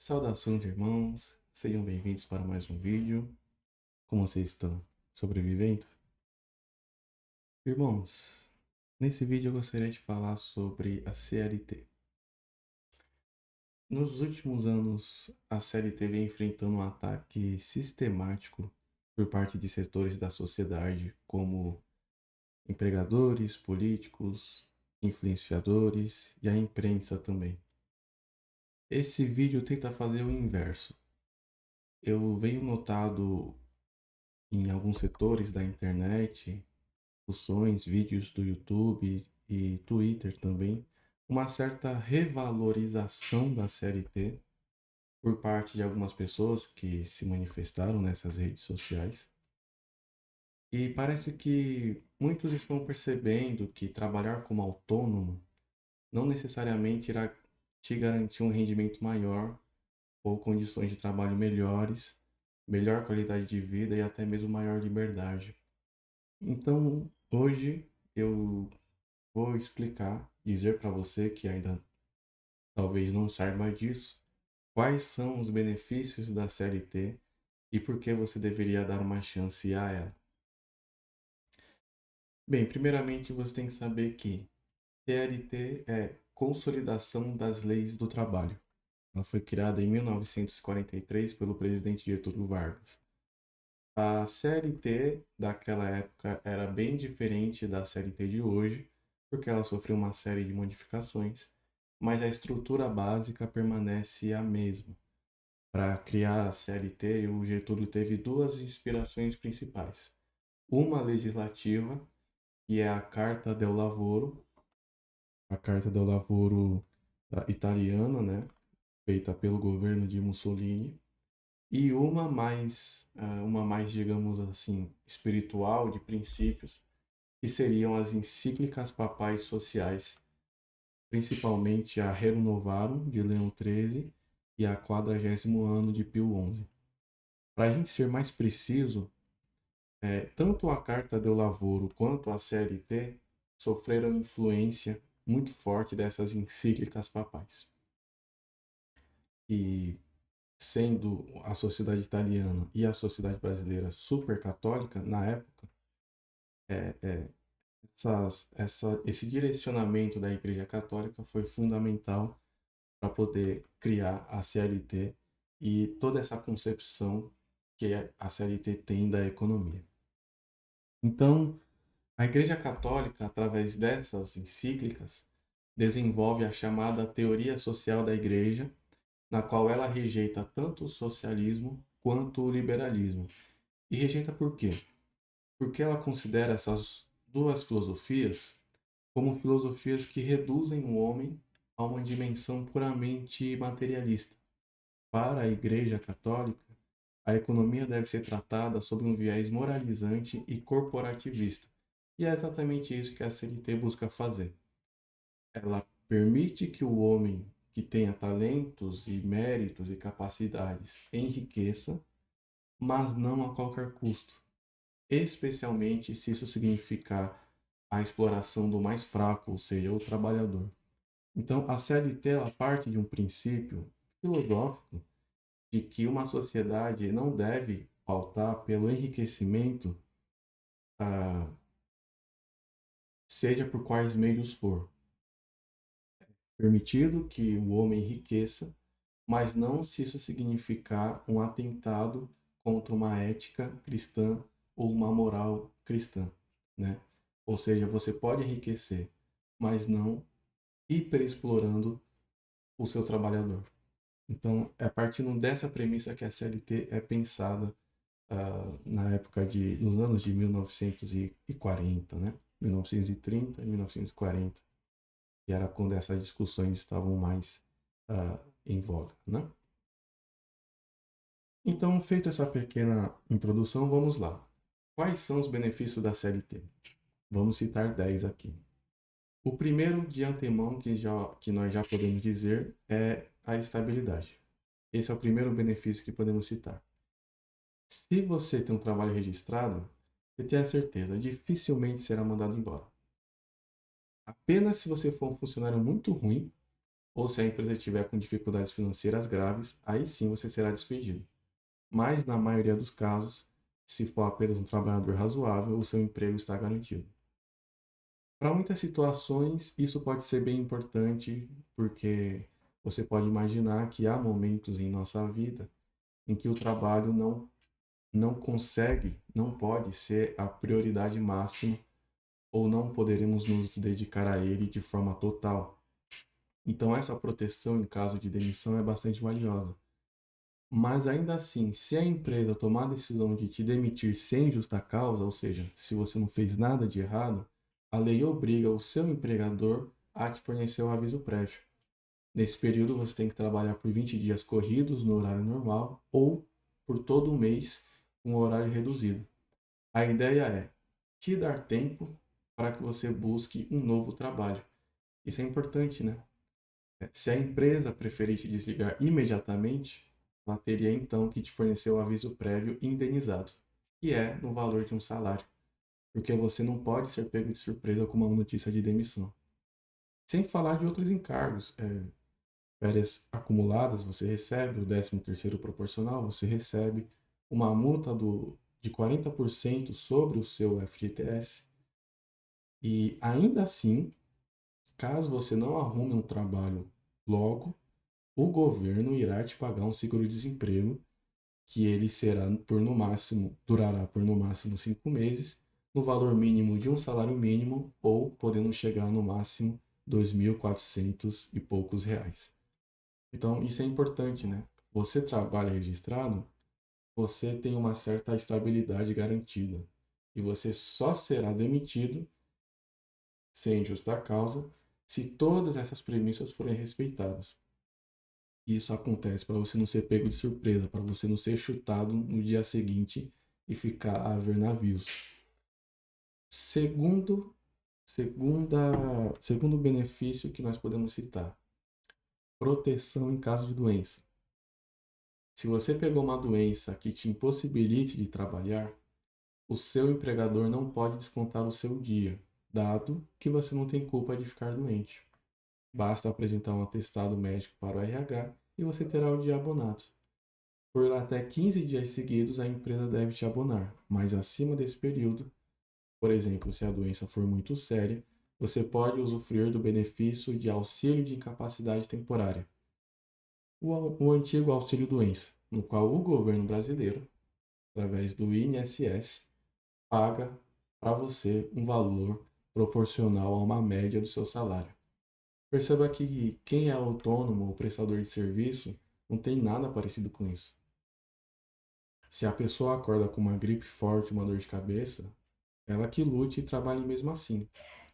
Saudações, irmãos, sejam bem-vindos para mais um vídeo. Como vocês estão? Sobrevivendo? Irmãos, nesse vídeo eu gostaria de falar sobre a CLT. Nos últimos anos, a CLT vem enfrentando um ataque sistemático por parte de setores da sociedade, como empregadores, políticos, influenciadores e a imprensa também. Esse vídeo tenta fazer o inverso. Eu venho notado em alguns setores da internet, discussões, vídeos do YouTube e Twitter também, uma certa revalorização da CLT por parte de algumas pessoas que se manifestaram nessas redes sociais. E parece que muitos estão percebendo que trabalhar como autônomo não necessariamente irá te garantir um rendimento maior ou condições de trabalho melhores, melhor qualidade de vida e até mesmo maior liberdade. Então, hoje eu vou explicar, dizer para você que ainda talvez não saiba disso, quais são os benefícios da CLT e por que você deveria dar uma chance a ela. Bem, primeiramente você tem que saber que CLT é Consolidação das Leis do Trabalho. Ela foi criada em 1943 pelo presidente Getúlio Vargas. A CLT daquela época era bem diferente da CLT de hoje, porque ela sofreu uma série de modificações, mas a estrutura básica permanece a mesma. Para criar a CLT, o Getúlio teve duas inspirações principais. Uma legislativa, que é a Carta del Lavoro italiana, né, feita pelo governo de Mussolini, e uma mais, digamos assim, espiritual, de princípios, que seriam as encíclicas papais sociais, principalmente a Rerum Novarum, de Leão XIII, e a Quadragésimo Ano, de Pio XI. Para a gente ser mais preciso, tanto a Carta del Lavoro quanto a CLT sofreram influência muito forte dessas encíclicas papais. E sendo a sociedade italiana e a sociedade brasileira super católica na época, é, é, esse direcionamento da Igreja Católica foi fundamental para poder criar a CLT e toda essa concepção que a CLT tem da economia. Então, a Igreja Católica, através dessas encíclicas, desenvolve a chamada teoria social da Igreja, na qual ela rejeita tanto o socialismo quanto o liberalismo. E rejeita por quê? Porque ela considera essas duas filosofias como filosofias que reduzem o homem a uma dimensão puramente materialista. Para a Igreja Católica, a economia deve ser tratada sob um viés moralizante e corporativista. E é exatamente isso que a CLT busca fazer. Ela permite que o homem que tenha talentos e méritos e capacidades enriqueça, mas não a qualquer custo, especialmente se isso significar a exploração do mais fraco, ou seja, o trabalhador. Então, a CLT ela parte de um princípio filosófico de que uma sociedade não deve pautar pelo enriquecimento, ah, seja por quais meios for. Permitido que o homem enriqueça, mas não se isso significar um atentado contra uma ética cristã ou uma moral cristã, né? Ou seja, você pode enriquecer, mas não hiperexplorando o seu trabalhador. Então, é a partir dessa premissa que a CLT é pensada na época nos anos de 1940, né? 1930 e 1940, que era quando essas discussões estavam mais em voga, né? Então, feita essa pequena introdução, vamos lá. Quais são os benefícios da CLT? Vamos citar 10 aqui. O primeiro, de antemão, que nós já podemos dizer, é a estabilidade. Esse é o primeiro benefício que podemos citar. Se você tem um trabalho registrado, você tem a certeza, dificilmente será mandado embora. Apenas se você for um funcionário muito ruim, ou se a empresa estiver com dificuldades financeiras graves, aí sim você será despedido. Mas, na maioria dos casos, se for apenas um trabalhador razoável, o seu emprego está garantido. Para muitas situações, isso pode ser bem importante, porque você pode imaginar que há momentos em nossa vida em que o trabalho não consegue, não pode ser a prioridade máxima ou não poderemos nos dedicar a ele de forma total. Então, essa proteção em caso de demissão é bastante valiosa. Mas ainda assim, se a empresa tomar a decisão de te demitir sem justa causa, ou seja, se você não fez nada de errado, a lei obriga o seu empregador a te fornecer o aviso prévio. Nesse período, você tem que trabalhar por 20 dias corridos no horário normal ou por todo o mês com horário reduzido. A ideia é te dar tempo para que você busque um novo trabalho. Isso é importante, né? Se a empresa preferir te desligar imediatamente, ela teria então que te fornecer o aviso prévio indenizado, que é no valor de um salário, porque você não pode ser pego de surpresa com uma notícia de demissão. Sem falar de outros encargos, férias acumuladas, você recebe o 13º proporcional, você recebe uma multa de 40% sobre o seu FGTS, e ainda assim, caso você não arrume um trabalho logo, o governo irá te pagar um seguro-desemprego, que ele será durará por no máximo 5 meses, no valor mínimo de um salário mínimo ou podendo chegar no máximo 2.400 e poucos reais. Então, isso é importante, né? Você trabalha registrado, você tem uma certa estabilidade garantida e você só será demitido sem justa causa se todas essas premissas forem respeitadas. Isso acontece para você não ser pego de surpresa, para você não ser chutado no dia seguinte e ficar a ver navios. Segundo, segundo benefício que nós podemos citar, proteção em caso de doença. Se você pegou uma doença que te impossibilite de trabalhar, o seu empregador não pode descontar o seu dia, dado que você não tem culpa de ficar doente. Basta apresentar um atestado médico para o RH e você terá o dia abonado. Por até 15 dias seguidos, a empresa deve te abonar, mas acima desse período, por exemplo, se a doença for muito séria, você pode usufruir do benefício de auxílio de incapacidade temporária, o antigo auxílio-doença, no qual o governo brasileiro, através do INSS, paga para você um valor proporcional a uma média do seu salário. Perceba que quem é autônomo ou prestador de serviço não tem nada parecido com isso. Se a pessoa acorda com uma gripe forte, uma dor de cabeça, ela que lute e trabalhe mesmo assim.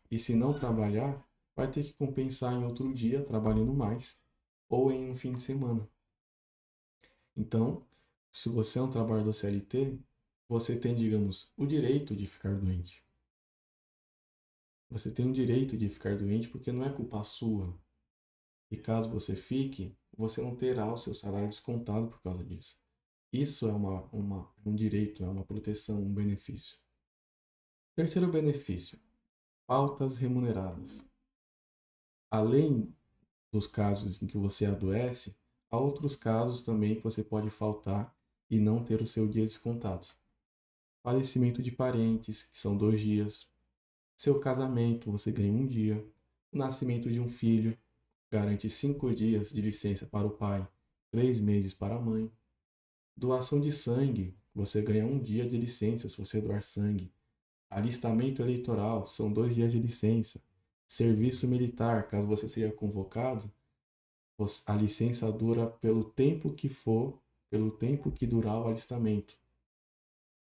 E se não trabalhar, vai ter que compensar em outro dia, trabalhando mais, ou em um fim de semana. Então, se você é um trabalhador CLT, você tem, digamos, o direito de ficar doente. Você tem o direito de ficar doente porque não é culpa sua. E caso você fique, você não terá o seu salário descontado por causa disso. Isso é um direito, é uma proteção, um benefício. Terceiro benefício, faltas remuneradas. Além dos casos em que você adoece, há outros casos também que você pode faltar e não ter o seu dia descontado. Falecimento de parentes, que são 2 dias. Seu casamento, você ganha um dia. O nascimento de um filho, garante 5 dias de licença para o pai, 3 meses para a mãe. Doação de sangue, você ganha um dia de licença se você doar sangue. Alistamento eleitoral, são 2 dias de licença. Serviço militar, caso você seja convocado, a licença dura pelo tempo que for, pelo tempo que durar o alistamento.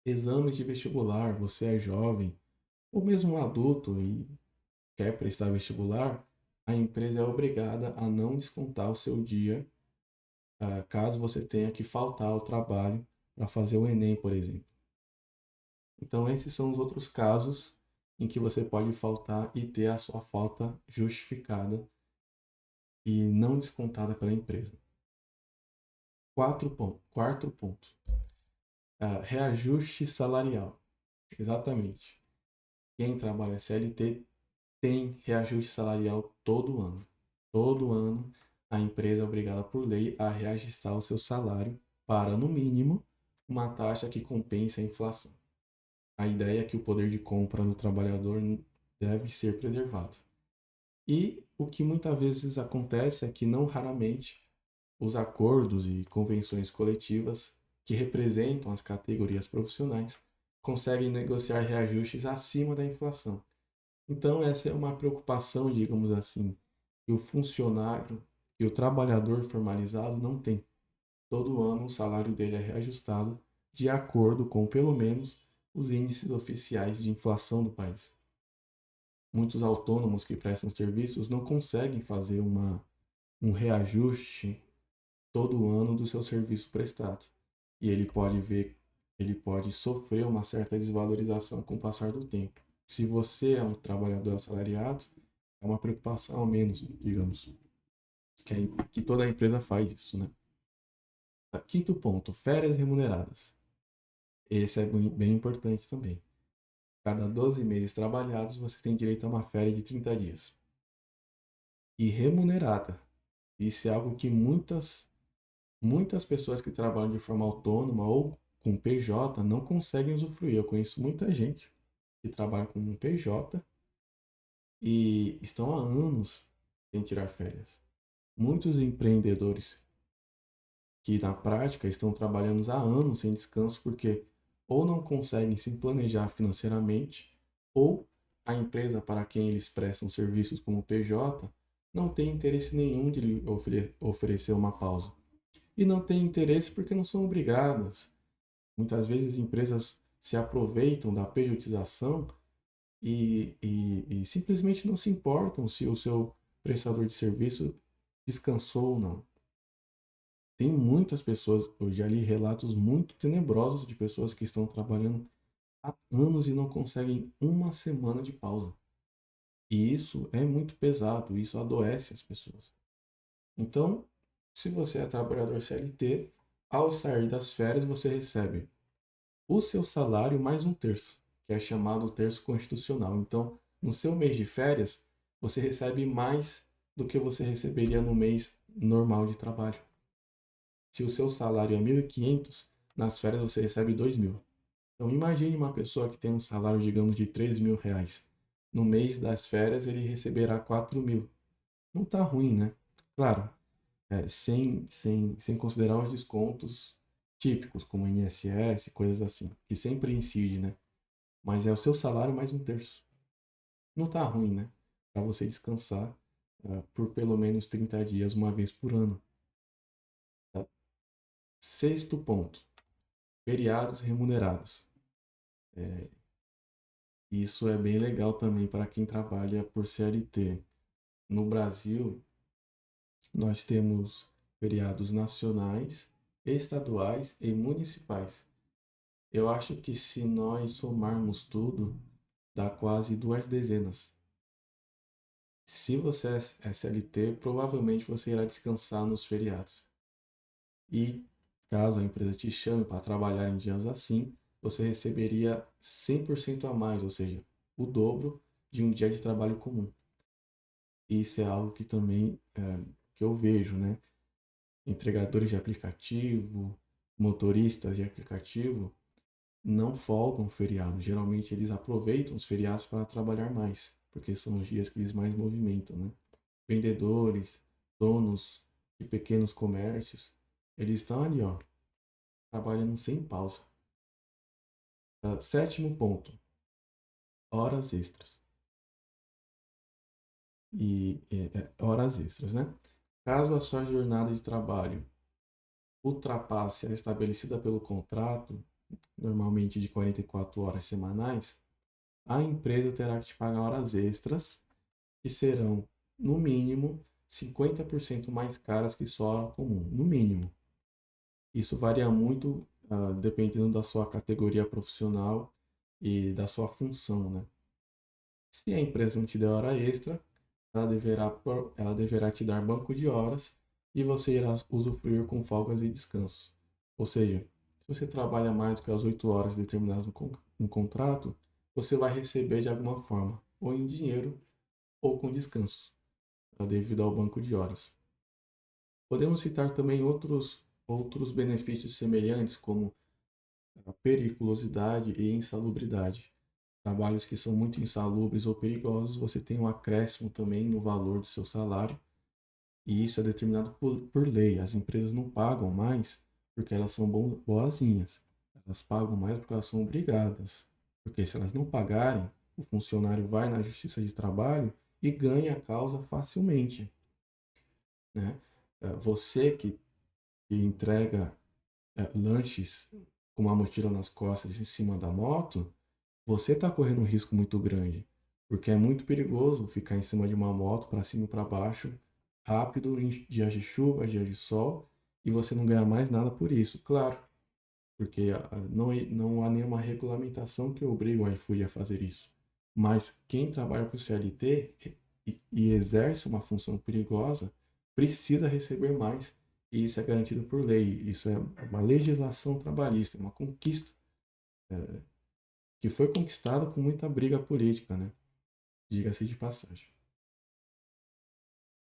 Exames de vestibular, você é jovem, ou mesmo um adulto e quer prestar vestibular, a empresa é obrigada a não descontar o seu dia, caso você tenha que faltar ao trabalho para fazer o Enem, por exemplo. Então, esses são os outros casos em que você pode faltar e ter a sua falta justificada e não descontada pela empresa. Quarto ponto. Reajuste salarial. Exatamente. Quem trabalha CLT tem reajuste salarial todo ano. Todo ano a empresa é obrigada por lei a reajustar o seu salário para, no mínimo, uma taxa que compense a inflação. A ideia é que o poder de compra do trabalhador deve ser preservado. E o que muitas vezes acontece é que, não raramente, os acordos e convenções coletivas que representam as categorias profissionais conseguem negociar reajustes acima da inflação. Então, essa é uma preocupação, digamos assim, que o funcionário e o trabalhador formalizado não tem. Todo ano o salário dele é reajustado de acordo com, pelo menos, os índices oficiais de inflação do país. Muitos autônomos que prestam serviços não conseguem fazer um reajuste todo ano do seu serviço prestado. E ele pode sofrer uma certa desvalorização com o passar do tempo. Se você é um trabalhador assalariado, é uma preocupação a menos, digamos, que toda empresa faz isso, né? Quinto ponto, férias remuneradas. Esse é bem importante também. Cada 12 meses trabalhados, você tem direito a uma férias de 30 dias. E remunerada. Isso é algo que muitas pessoas que trabalham de forma autônoma ou com PJ não conseguem usufruir. Eu conheço muita gente que trabalha com um PJ e estão há anos sem tirar férias. Muitos empreendedores que na prática estão trabalhando há anos sem descanso porque ou não conseguem se planejar financeiramente ou a empresa para quem eles prestam serviços como PJ não tem interesse nenhum de lhe oferecer uma pausa. E não tem interesse porque não são obrigadas. Muitas vezes as empresas se aproveitam da pejotização e simplesmente não se importam se o seu prestador de serviço descansou ou não. Tem muitas pessoas, eu já li relatos muito tenebrosos de pessoas que estão trabalhando há anos e não conseguem uma semana de pausa. E isso é muito pesado, isso adoece as pessoas. Então, se você é trabalhador CLT, ao sair das férias você recebe o seu salário mais um terço, que é chamado terço constitucional. Então, no seu mês de férias, você recebe mais do que você receberia no mês normal de trabalho. Se o seu salário é 1.500, nas férias você recebe 2.000. Então, imagine uma pessoa que tem um salário, digamos, de 3.000 reais. No mês das férias, ele receberá 4.000. Não está ruim, né? Claro, sem considerar os descontos típicos, como INSS, coisas assim, que sempre incide, né? Mas é o seu salário mais um terço. Não tá ruim, né? Para você descansar por pelo menos 30 dias, uma vez por ano. Tá? Sexto ponto, feriados remunerados. Isso é bem legal também para quem trabalha por CLT. No Brasil, nós temos feriados nacionais, estaduais e municipais. Eu acho que se nós somarmos tudo, dá quase 2 dezenas. Se você é CLT, provavelmente você irá descansar nos feriados. E caso a empresa te chame para trabalhar em dias assim, você receberia 100% a mais, ou seja, o dobro de um dia de trabalho comum. Isso é algo que também que eu vejo, né? Entregadores de aplicativo, motoristas de aplicativo, não folgam feriados. Geralmente eles aproveitam os feriados para trabalhar mais, porque são os dias que eles mais movimentam, né? Vendedores, donos de pequenos comércios, eles estão ali, ó, trabalhando sem pausa. Sétimo ponto, horas extras. Horas extras, né? Caso a sua jornada de trabalho ultrapasse a estabelecida pelo contrato, normalmente de 44 horas semanais, a empresa terá que te pagar horas extras, que serão, no mínimo, 50% mais caras que só hora comum, no mínimo. Isso varia muito, dependendo da sua categoria profissional e da sua função, né? Se a empresa não te der hora extra, ela deverá te dar banco de horas e você irá usufruir com folgas e descansos. Ou seja, se você trabalha mais do que as 8 horas determinadas no contrato, você vai receber de alguma forma, ou em dinheiro ou com descansos, devido ao banco de horas. Podemos citar também outros benefícios semelhantes, como a periculosidade e insalubridade. Trabalhos que são muito insalubres ou perigosos, você tem um acréscimo também no valor do seu salário, e isso é determinado por lei. As empresas não pagam mais porque elas são boazinhas, elas pagam mais porque elas são obrigadas. Porque se elas não pagarem, o funcionário vai na justiça de trabalho e ganha a causa facilmente, né? Você que entrega lanches com uma mochila nas costas em cima da moto, você está correndo um risco muito grande, porque é muito perigoso ficar em cima de uma moto para cima e para baixo, rápido, em dias de chuva, dias de sol, e você não ganha mais nada por isso, claro, porque não há nenhuma regulamentação que obrigue o iFood a fazer isso. Mas quem trabalha para o CLT e exerce uma função perigosa precisa receber mais, e isso é garantido por lei. Isso é uma legislação trabalhista, uma conquista que foi conquistada com muita briga política, né? Diga-se de passagem.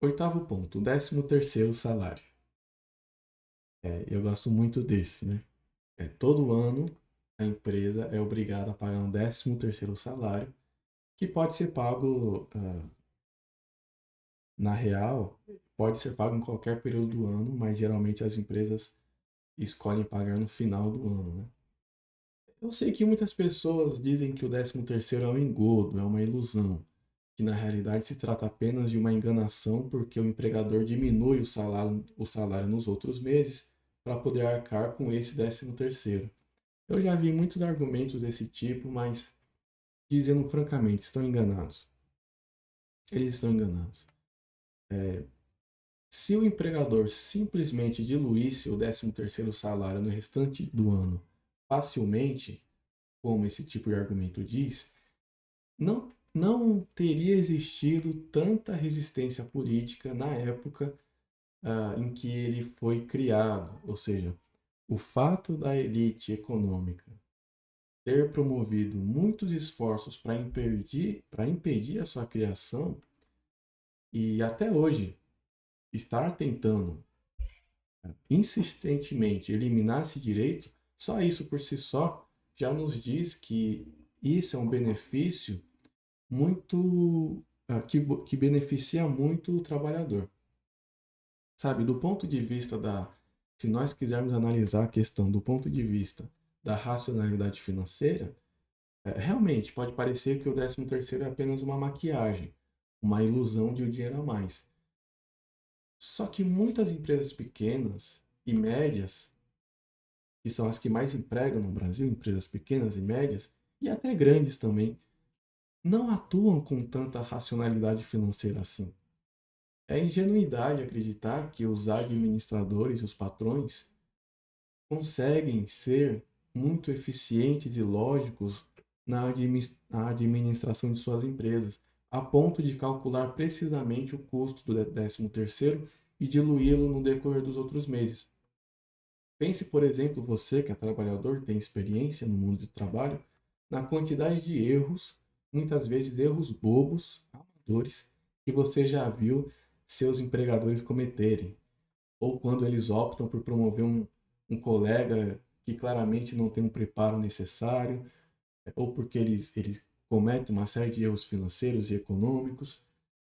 Oitavo ponto, 13º salário. Eu gosto muito desse, né? Todo ano a empresa é obrigada a pagar um 13º salário, que pode ser pago, na real, pode ser pago em qualquer período do ano, mas geralmente as empresas escolhem pagar no final do ano, né? Eu sei que muitas pessoas dizem que o 13º é um engodo, é uma ilusão, que na realidade se trata apenas de uma enganação porque o empregador diminui o salário nos outros meses para poder arcar com esse 13º. Eu já vi muitos argumentos desse tipo, mas dizendo francamente, estão enganados. Eles estão enganados. Se o empregador simplesmente diluísse o 13º salário no restante do ano facilmente, como esse tipo de argumento diz, não teria existido tanta resistência política na época em que ele foi criado. Ou seja, o fato da elite econômica ter promovido muitos esforços para impedir a sua criação e até hoje estar tentando insistentemente eliminar esse direito, só isso por si só já nos diz que isso é um benefício muito que beneficia muito o trabalhador. Sabe, do ponto de vista se nós quisermos analisar a questão do ponto de vista da racionalidade financeira, realmente pode parecer que o 13º é apenas uma maquiagem, uma ilusão de um dinheiro a mais. Só que muitas empresas pequenas e médias, que são as que mais empregam no Brasil, empresas pequenas e médias, e até grandes também, não atuam com tanta racionalidade financeira assim. É ingenuidade acreditar que os administradores, os patrões, conseguem ser muito eficientes e lógicos na administração de suas empresas, a ponto de calcular precisamente o custo do 13º e diluí-lo no decorrer dos outros meses. Pense, por exemplo, você que é trabalhador, tem experiência no mundo de trabalho, na quantidade de erros, muitas vezes erros bobos, amadores, que você já viu seus empregadores cometerem. Ou quando eles optam por promover um colega que claramente não tem um preparo necessário, ou porque eles cometem uma série de erros financeiros e econômicos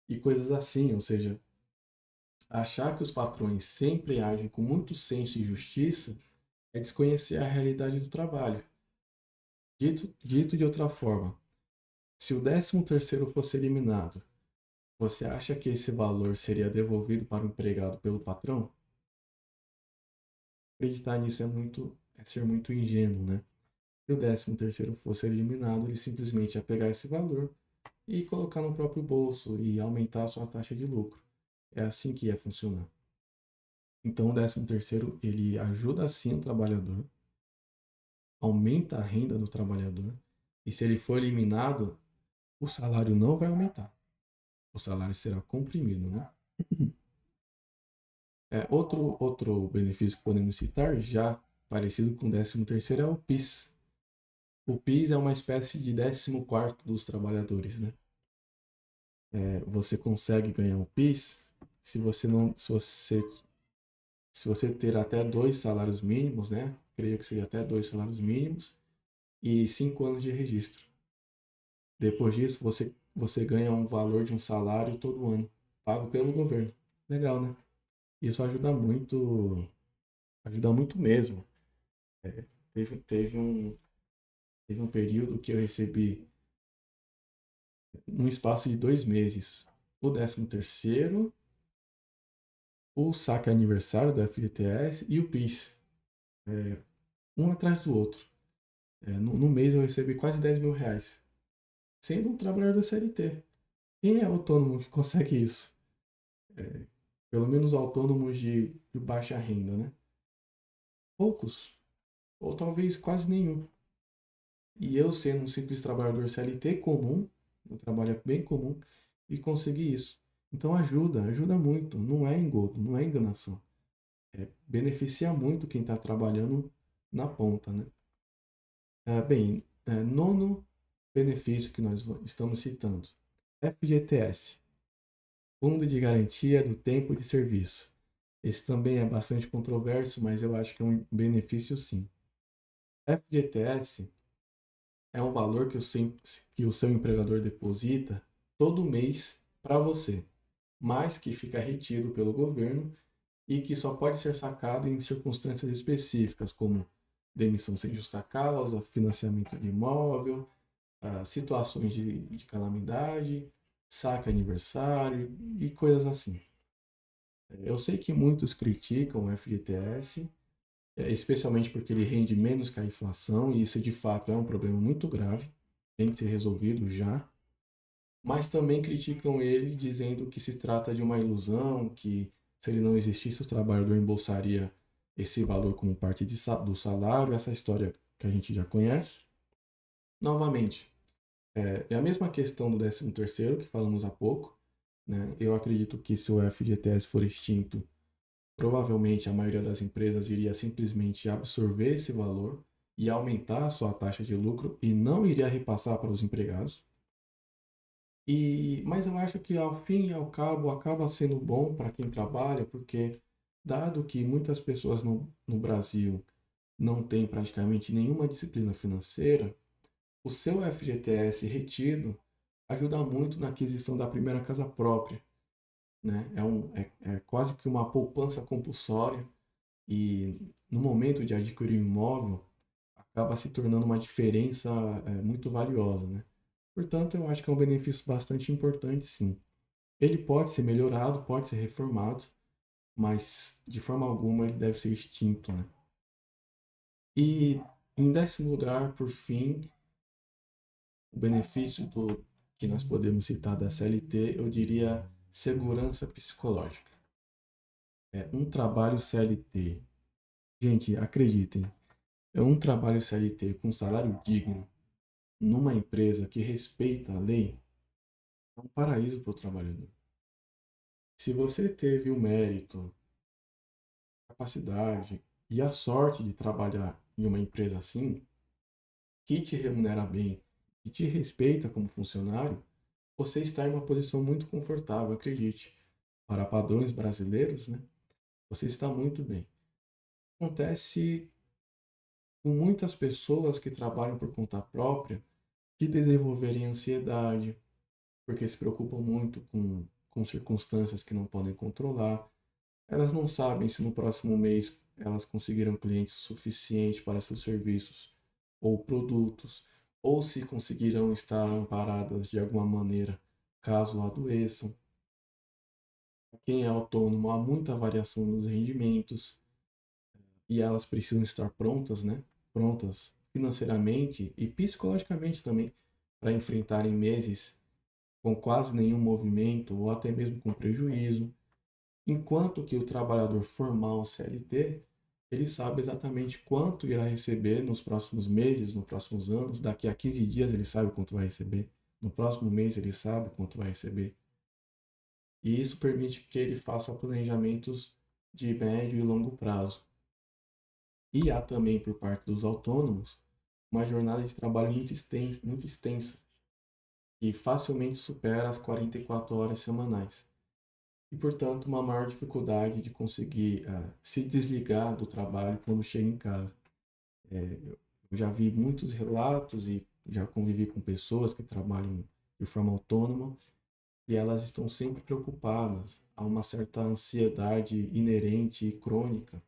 e coisas assim. Ou seja, achar que os patrões sempre agem com muito senso de justiça é desconhecer a realidade do trabalho. Dito de outra forma, se o 13º fosse eliminado, você acha que esse valor seria devolvido para o empregado pelo patrão? Acreditar nisso é ser muito ingênuo, né? Se o 13º fosse eliminado, ele simplesmente ia pegar esse valor e colocar no próprio bolso e aumentar a sua taxa de lucro. É assim que ia funcionar. Então o 13º ele ajuda sim o trabalhador, aumenta a renda do trabalhador, e se ele for eliminado, o salário não vai aumentar. O salário será comprimido, né? Outro benefício que podemos citar, já parecido com o 13º, é o PIS. O PIS é uma espécie de 14º dos trabalhadores, né? Você consegue ganhar o PIS se você se você ter até 2 salários mínimos, né? Creio que seria até 2 salários mínimos e 5 anos de registro. Depois disso, você ganha um valor de um salário todo ano, pago pelo governo. Legal, né? Isso ajuda muito mesmo. É, teve um período que eu recebi, num espaço de 2 meses, o 13º, o saque aniversário do FGTS e o PIS, um atrás do outro. No mês eu recebi quase R$ 10.000, sendo um trabalhador CLT. Quem é autônomo que consegue isso? Pelo menos autônomos de baixa renda, né? Poucos, ou talvez quase nenhum. E eu, sendo um simples trabalhador CLT comum, um trabalho bem comum, e consegui isso. Então ajuda muito. Não é engodo, não é enganação. Beneficia muito quem está trabalhando na ponta, né? Bem, nono benefício que nós estamos citando: FGTS, Fundo de Garantia do Tempo de Serviço. Esse também é bastante controverso, mas eu acho que é um benefício sim. FGTS é um valor que o seu empregador deposita todo mês para você, mas que fica retido pelo governo e que só pode ser sacado em circunstâncias específicas, como demissão sem justa causa, financiamento de imóvel, situações de calamidade, saque aniversário e coisas assim. Eu sei que muitos criticam o FGTS, especialmente porque ele rende menos que a inflação, e isso de fato é um problema muito grave, tem que ser resolvido já. Mas também criticam ele dizendo que se trata de uma ilusão, que se ele não existisse, o trabalhador embolsaria esse valor como parte do salário, essa história que a gente já conhece. Novamente, é a mesma questão do 13º que falamos há pouco, né? Eu acredito que se o FGTS for extinto, provavelmente a maioria das empresas iria simplesmente absorver esse valor e aumentar a sua taxa de lucro e não iria repassar para os empregados. Mas eu acho que ao fim e ao cabo acaba sendo bom para quem trabalha, porque dado que muitas pessoas no Brasil não têm praticamente nenhuma disciplina financeira, o seu FGTS retido ajuda muito na aquisição da primeira casa própria, né? É quase que uma poupança compulsória e no momento de adquirir um imóvel acaba se tornando uma diferença muito valiosa, né? Portanto, eu acho que é um benefício bastante importante, sim. Ele pode ser melhorado, pode ser reformado, mas de forma alguma ele deve ser extinto, né? E em 10º lugar, por fim, o benefício que nós podemos citar da CLT, eu diria segurança psicológica. Um trabalho CLT, gente, acreditem, é um trabalho CLT com salário digno, numa empresa que respeita a lei, é um paraíso para o trabalhador. Se você teve o mérito, a capacidade e a sorte de trabalhar em uma empresa assim, que te remunera bem e te respeita como funcionário, você está em uma posição muito confortável, acredite. Para padrões brasileiros, né? Você está muito bem. Acontece com muitas pessoas que trabalham por conta própria de desenvolverem ansiedade, porque se preocupam muito com circunstâncias que não podem controlar. Elas não sabem se no próximo mês elas conseguiram clientes suficientes para seus serviços ou produtos, ou se conseguirão estar amparadas de alguma maneira caso adoeçam. Quem é autônomo, há muita variação nos rendimentos e elas precisam estar prontas, né? Prontas financeiramente e psicologicamente também para enfrentarem meses com quase nenhum movimento ou até mesmo com prejuízo. Enquanto que o trabalhador formal CLT, ele sabe exatamente quanto irá receber nos próximos meses, nos próximos anos. Daqui a 15 dias ele sabe quanto vai receber. No próximo mês ele sabe quanto vai receber. E isso permite que ele faça planejamentos de médio e longo prazo. E há também, por parte dos autônomos, uma jornada de trabalho muito extensa, que facilmente supera as 44 horas semanais. e, portanto, uma maior dificuldade de conseguir se desligar do trabalho quando chega em casa. Eu já vi muitos relatos e já convivi com pessoas que trabalham de forma autônoma e elas estão sempre preocupadas. Há uma certa ansiedade inerente e crônica,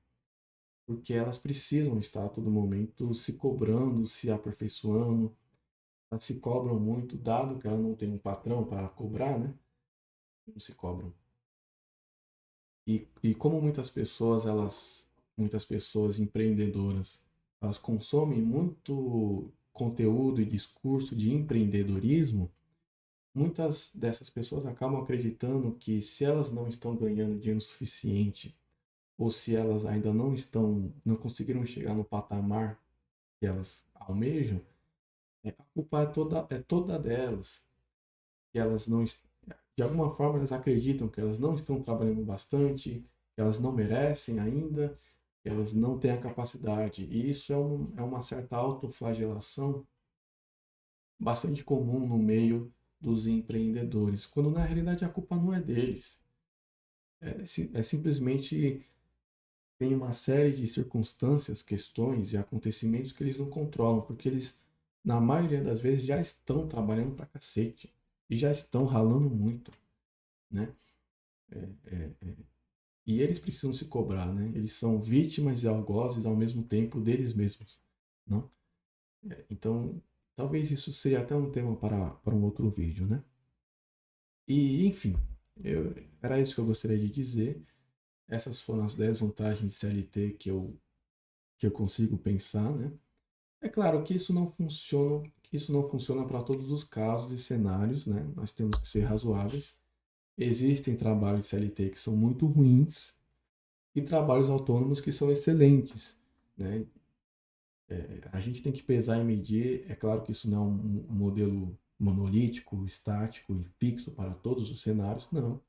porque elas precisam estar a todo momento se cobrando, se aperfeiçoando. Elas se cobram muito, dado que ela não tem um patrão para cobrar, né? Não se cobram. E como muitas pessoas empreendedoras, elas consomem muito conteúdo e discurso de empreendedorismo, muitas dessas pessoas acabam acreditando que se elas não estão ganhando dinheiro suficiente ou se elas ainda não conseguiram chegar no patamar que elas almejam, a culpa é toda delas, que elas não, de alguma forma elas acreditam que elas não estão trabalhando bastante, que elas não merecem ainda, que elas não têm a capacidade. E isso é uma certa autoflagelação bastante comum no meio dos empreendedores, quando na realidade a culpa não é deles. É simplesmente tem uma série de circunstâncias, questões e acontecimentos que eles não controlam, porque eles, na maioria das vezes, já estão trabalhando pra cacete e já estão ralando muito, né? E eles precisam se cobrar, né? Eles são vítimas e algozes ao mesmo tempo deles mesmos, não? Então, talvez isso seja até um tema para um outro vídeo, né? E, enfim, era isso que eu gostaria de dizer. Essas foram as 10 vantagens de CLT que eu consigo pensar, né? É claro que isso não funciona para todos os casos e cenários, né? Nós temos que ser razoáveis. Existem trabalhos de CLT que são muito ruins e trabalhos autônomos que são excelentes, né? A gente tem que pesar e medir. É claro que isso não é um modelo monolítico, estático e fixo para todos os cenários, não.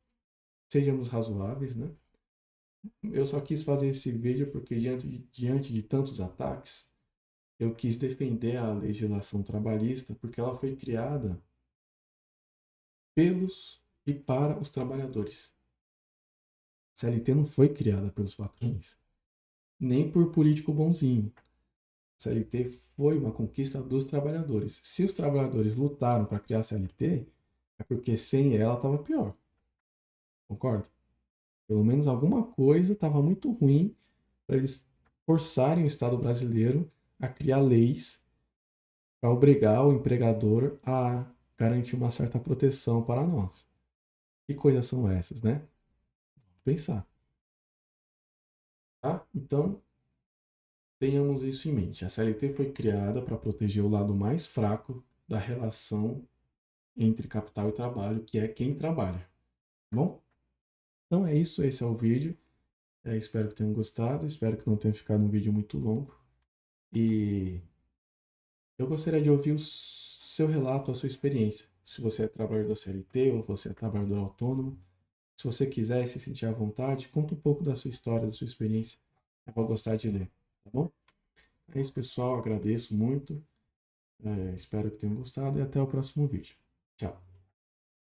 Sejamos razoáveis, né? Eu só quis fazer esse vídeo porque diante de tantos ataques, eu quis defender a legislação trabalhista porque ela foi criada pelos e para os trabalhadores. A CLT não foi criada pelos patrões, nem por político bonzinho. A CLT foi uma conquista dos trabalhadores. Se os trabalhadores lutaram para criar a CLT, é porque sem ela estava pior. Concorda? Pelo menos alguma coisa estava muito ruim para eles forçarem o Estado brasileiro a criar leis para obrigar o empregador a garantir uma certa proteção para nós. Que coisas são essas, né? Vamos pensar, tá? Então, tenhamos isso em mente. A CLT foi criada para proteger o lado mais fraco da relação entre capital e trabalho, que é quem trabalha, tá bom? Então é isso, esse é o vídeo. Espero que tenham gostado, espero que não tenha ficado um vídeo muito longo. E eu gostaria de ouvir o seu relato, a sua experiência. Se você é trabalhador CLT ou você é trabalhador autônomo. Se você quiser e se sentir à vontade, conta um pouco da sua história, da sua experiência. Eu vou gostar de ler, tá bom? É isso, pessoal. Agradeço muito. Espero que tenham gostado e até o próximo vídeo. Tchau.